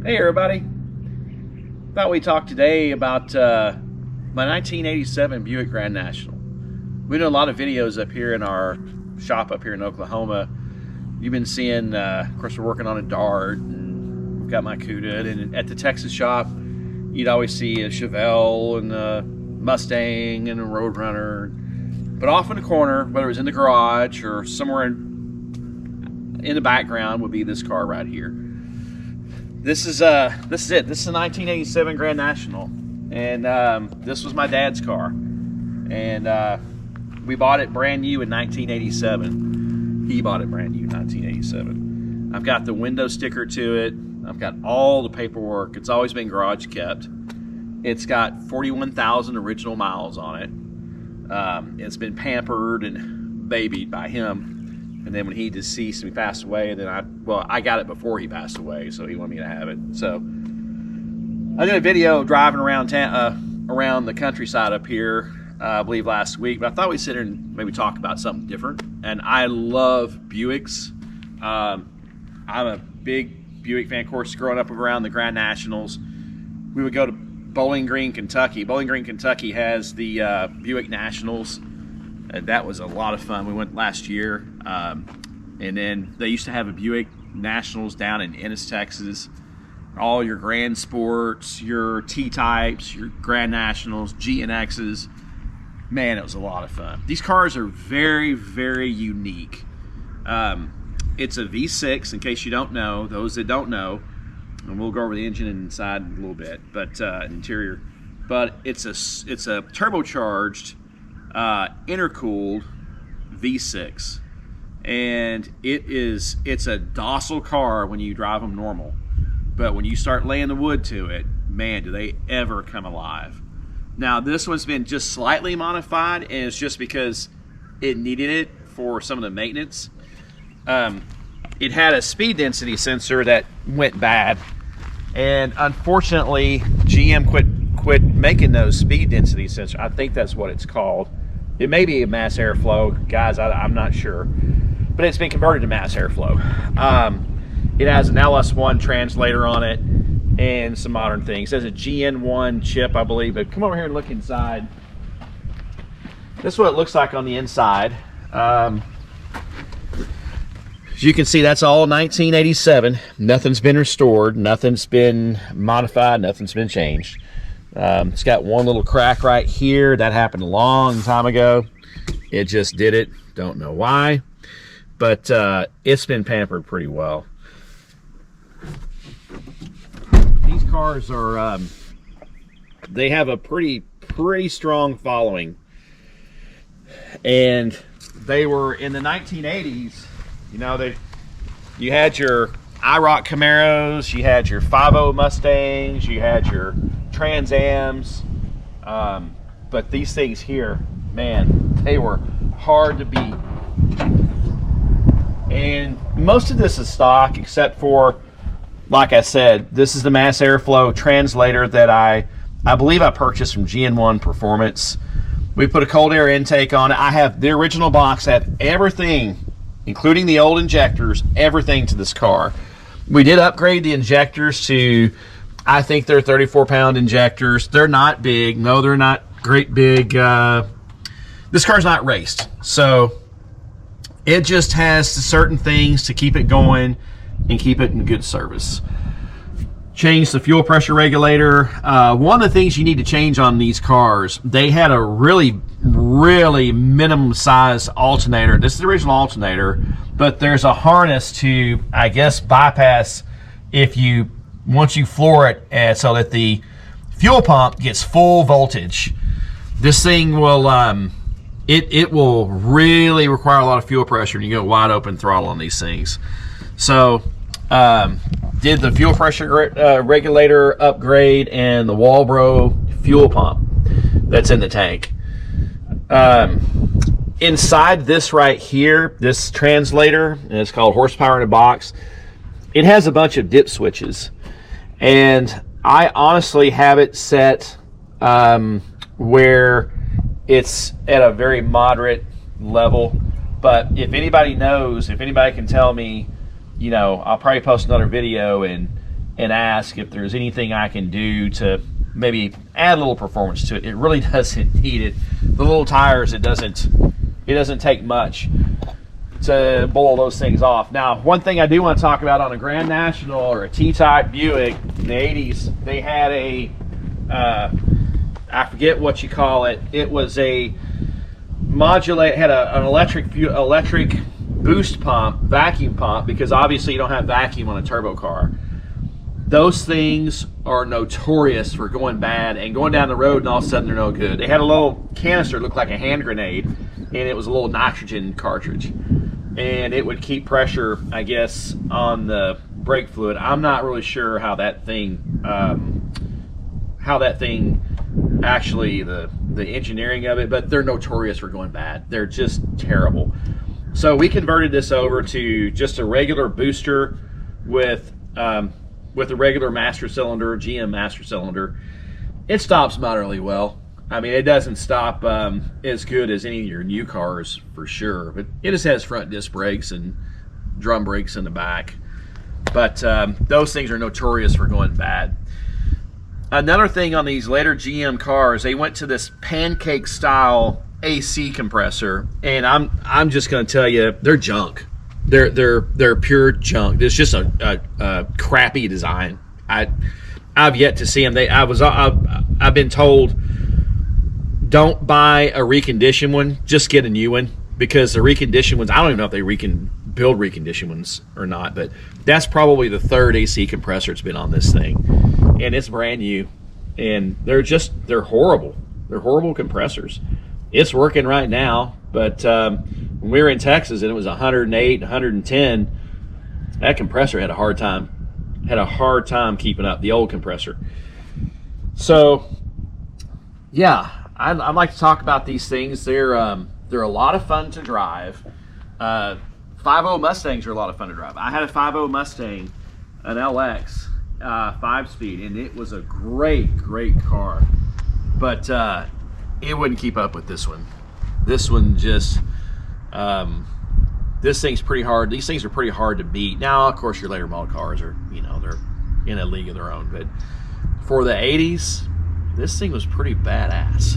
Hey everybody, thought we'd talk today about my 1987 Buick Grand National. We do a lot of videos up here in our shop up here in Oklahoma. You've been seeing, of course we're working on a Dart, and we've got my Cuda, and at the Texas shop you'd always see a Chevelle and a Mustang and a Roadrunner. But off in the corner, whether it was in the garage or somewhere in the background, would be this car right here. This is it. This is a 1987 Grand National, and this was my dad's car, and we bought it brand new in 1987. He bought it brand new in 1987. I've got the window sticker to it. I've got all the paperwork. It's always been garage kept. It's got 41,000 original miles on it. It's been pampered and babied by him. And then when he deceased and he passed away, then I got it before he passed away, so he wanted me to have it. So I did a video driving around around the countryside up here, I believe last week, but I thought we'd sit here and maybe talk about something different. And I love Buicks. I'm a big Buick fan. Of course, growing up around the Grand Nationals, we would go to Bowling Green, Kentucky. Bowling Green, Kentucky has the Buick Nationals. That was a lot of fun. We went last year. And then they used to have a Buick Nationals down in Ennis, Texas. All your Grand Sports, your T-Types, your Grand Nationals, GNXs. Man, it was a lot of fun. These cars are very, very unique. It's a V6, in case you don't know, those that don't know. And we'll go over the engine inside in a little bit, but interior. But it's a turbocharged, intercooled V6. And it's a docile car when you drive them normal, but when you start laying the wood to it, man, do they ever come alive. Now this one's been just slightly modified, and it's just because it needed it for some of the maintenance. It had a speed density sensor that went bad, and unfortunately GM quit making those speed density sensors. I think that's what it's called. It may be a mass airflow, guys, I'm not sure. But it's been converted to mass airflow. It has an LS1 translator on it and some modern things. It has a GN1 chip, I believe. But come over here and look inside. This is what it looks like on the inside. As you can see, that's all 1987. Nothing's been restored. Nothing's been modified. Nothing's been changed. It's got one little crack right here. That happened a long time ago. It just did it. Don't know why. But it's been pampered pretty well. These cars are, they have a pretty strong following. And they were in the 1980s, you know, you had your IROC Camaros, you had your 5.0 Mustangs, you had your Trans Ams. But these things here, man, they were hard to beat. And most of this is stock, except for, like I said, this is the mass airflow translator that I believe I purchased from GN1 Performance. We put a cold air intake on it. I have the original box. I have everything, including the old injectors, everything to this car. We did upgrade the injectors to, I think they're 34-pound injectors. They're not big. No, they're not great big. This car's not raced, so it just has certain things to keep it going and keep it in good service. Change the fuel pressure regulator. One of the things you need to change on these cars, they had a really minimum size alternator. This is the original alternator, but there's a harness to, I guess, bypass once you floor it, so that the fuel pump gets full voltage. This thing will it will really require a lot of fuel pressure, and you go wide open throttle on these things. So did the fuel pressure regulator upgrade and the Walbro fuel pump that's in the tank. Inside this right here, this translator, and it's called horsepower in a box, it has a bunch of dip switches, and I honestly have it set where it's at a very moderate level. But if anybody knows, if anybody can tell me, you know, I'll probably post another video and and ask if there's anything I can do to maybe add a little performance to it. It really doesn't need it. The little tires, it doesn't take much to boil those things off. Now, one thing I do want to talk about on a Grand National or a T-type Buick in the 80s, they had a I forget what you call it. It was a modulate, had an electric boost pump, vacuum pump, because obviously you don't have vacuum on a turbo car. Those things are notorious for going bad and going down the road, and all of a sudden they're no good. They had a little canister that looked like a hand grenade, and it was a little nitrogen cartridge, and it would keep pressure, I guess, on the brake fluid. I'm not really sure how that thing actually, the engineering of it, but they're notorious for going bad. They're just terrible. So we converted this over to just a regular booster with a regular master cylinder, GM master cylinder. It stops moderately well. I mean, it doesn't stop as good as any of your new cars for sure, but it just has front disc brakes and drum brakes in the back. But those things are notorious for going bad. Another thing on these later GM cars, they went to this pancake style AC compressor, and I'm just going to tell you, they're junk. They're pure junk. It's just a crappy design. I've yet to see them. I've been told, don't buy a reconditioned one, just get a new one, because the reconditioned ones, I don't even know if they build reconditioned ones or not, but that's probably the third AC compressor that's been on this thing, and it's brand new, and they're horrible. They're horrible compressors. It's working right now, but when we were in Texas and it was 108, 110, that compressor had a hard time keeping up, the old compressor. So yeah, I'd like to talk about these things. They're a lot of fun to drive. 5.0 Mustangs are a lot of fun to drive. I had a 5.0 Mustang, an LX, 5-speed, and it was a great car, but it wouldn't keep up with this one. This one just, this thing's pretty hard. These things are pretty hard to beat. Now, of course, your later model cars are, they're in a league of their own, but for the 80s, this thing was pretty badass.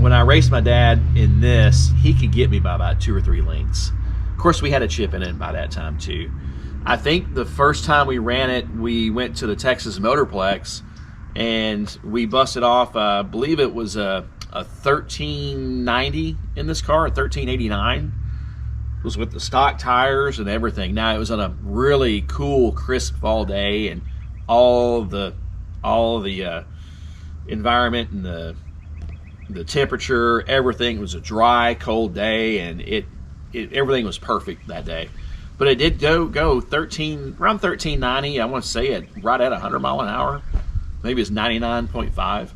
When I raced my dad in this, he could get me by about 2 or 3 lengths. Of course, we had a chip in it by that time too. I think the first time we ran it, we went to the Texas Motorplex, and we busted off, I believe it was a 1390 in this car, a 1389. It was with the stock tires and everything. Now, it was on a really cool, crisp fall day, and all the environment and the temperature, everything. It was a dry, cold day, and everything was perfect that day. But it did go around 1390. I want to say it right at 100 mile an hour. Maybe it's 99.5.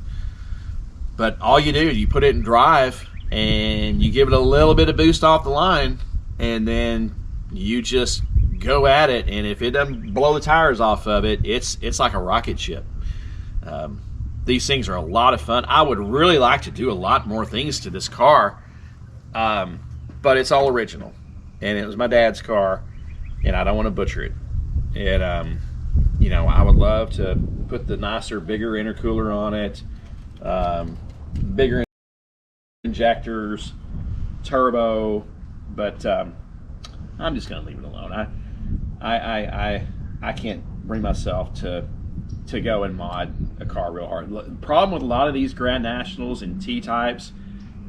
But all you do is you put it in drive, and you give it a little bit of boost off the line, and then you just go at it. And if it doesn't blow the tires off of it, it's like a rocket ship. These things are a lot of fun. I would really like to do a lot more things to this car, but it's all original, and it was my dad's car, and I don't want to butcher it. And I would love to put the nicer, bigger intercooler on it, bigger injectors, turbo, but I'm just going to leave it alone. I can't bring myself to go and mod a car real hard. The problem with a lot of these Grand Nationals and T-types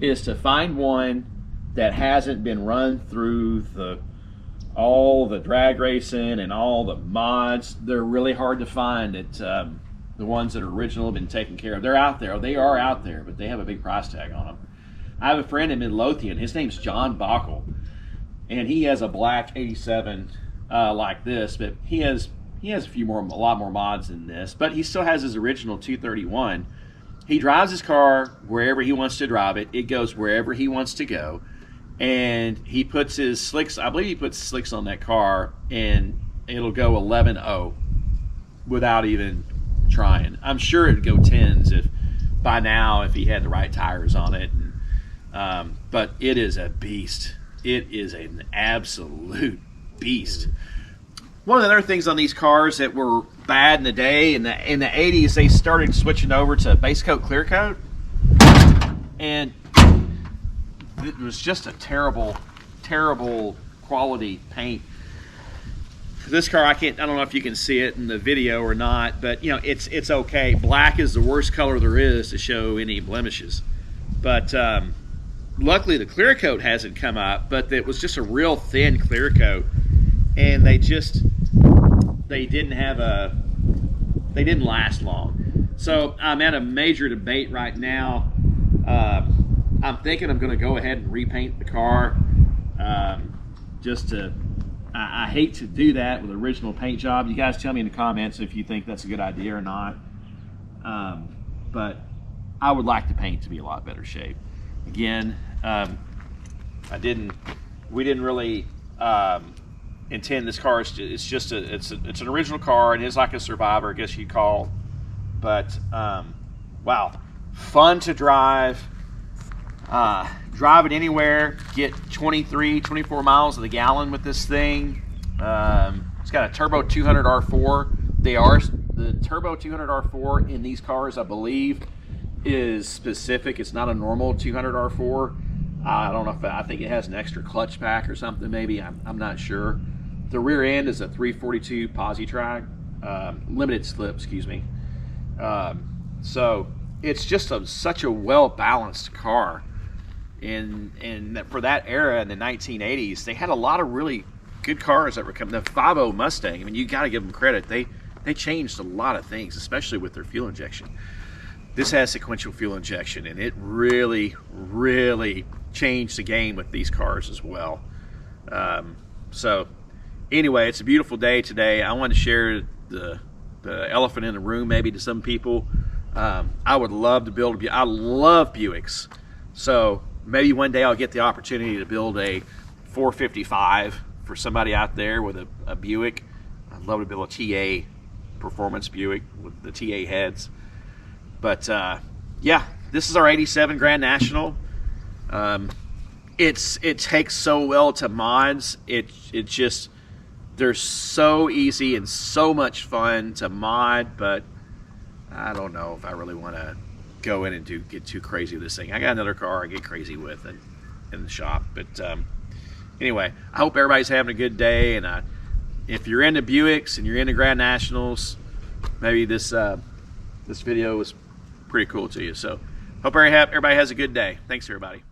is to find one that hasn't been run through all the drag racing and all the mods. They're really hard to find. The ones that are original have been taken care of. They're out there. They are out there, but they have a big price tag on them. I have a friend in Midlothian. His name's John Bockel, and he has a black 87 like this, but he has a lot more mods than this, but he still has his original 231. He drives his car wherever he wants to drive it. It goes wherever he wants to go, and he puts his slicks, I believe he puts slicks on that car, and it'll go 11.0 without even trying. I'm sure it'd go 10s if he had the right tires on it. But it is a beast. It is an absolute beast. One of the other things on these cars that were bad in the day, in the 80s, they started switching over to base coat, clear coat, and it was just a terrible quality paint. This car, I don't know if you can see it in the video or not, but you know, it's okay. Black is the worst color there is to show any blemishes. But luckily the clear coat hasn't come up, but it was just a real thin clear coat, and they didn't last long. So I'm at a major debate right now. I'm thinking I'm going to go ahead and repaint the car. I hate to do that with an original paint job. You guys tell me in the comments if you think that's a good idea or not. But I would like the paint to be a lot better shape. Again, we didn't really intend this car. It's an original car, and it's like a survivor, I guess you'd call. But wow, fun to drive. Drive it anywhere, get 23, 24 miles to the gallon with this thing. It's got a turbo 200 R4. The turbo 200 R4 in these cars, I believe, is specific. It's not a normal 200 R4. I don't know if I think it has an extra clutch pack or something. Maybe I'm not sure. The rear end is a 342 Posi-Track, limited slip, excuse me. So it's just such a well balanced car. And for that era in the 1980s, they had a lot of really good cars that were coming. The 5.0 Mustang, I mean, you got to give them credit. They changed a lot of things, especially with their fuel injection. This has sequential fuel injection, and it really changed the game with these cars as well. So anyway, it's a beautiful day today. I wanted to share the elephant in the room maybe to some people. I would love to build I love Buicks. So maybe one day I'll get the opportunity to build a 455 for somebody out there with a Buick. I'd love to build a TA performance Buick with the TA heads. But yeah, this is our 87 Grand National. It takes so well to mods. They're so easy and so much fun to mod, but I don't know if I really want to go in and get too crazy with this thing. I got another car I get crazy with in the shop. But anyway, I hope everybody's having a good day. And if you're into Buicks and you're into Grand Nationals, maybe this video was pretty cool to you. So hope everybody has a good day. Thanks, everybody.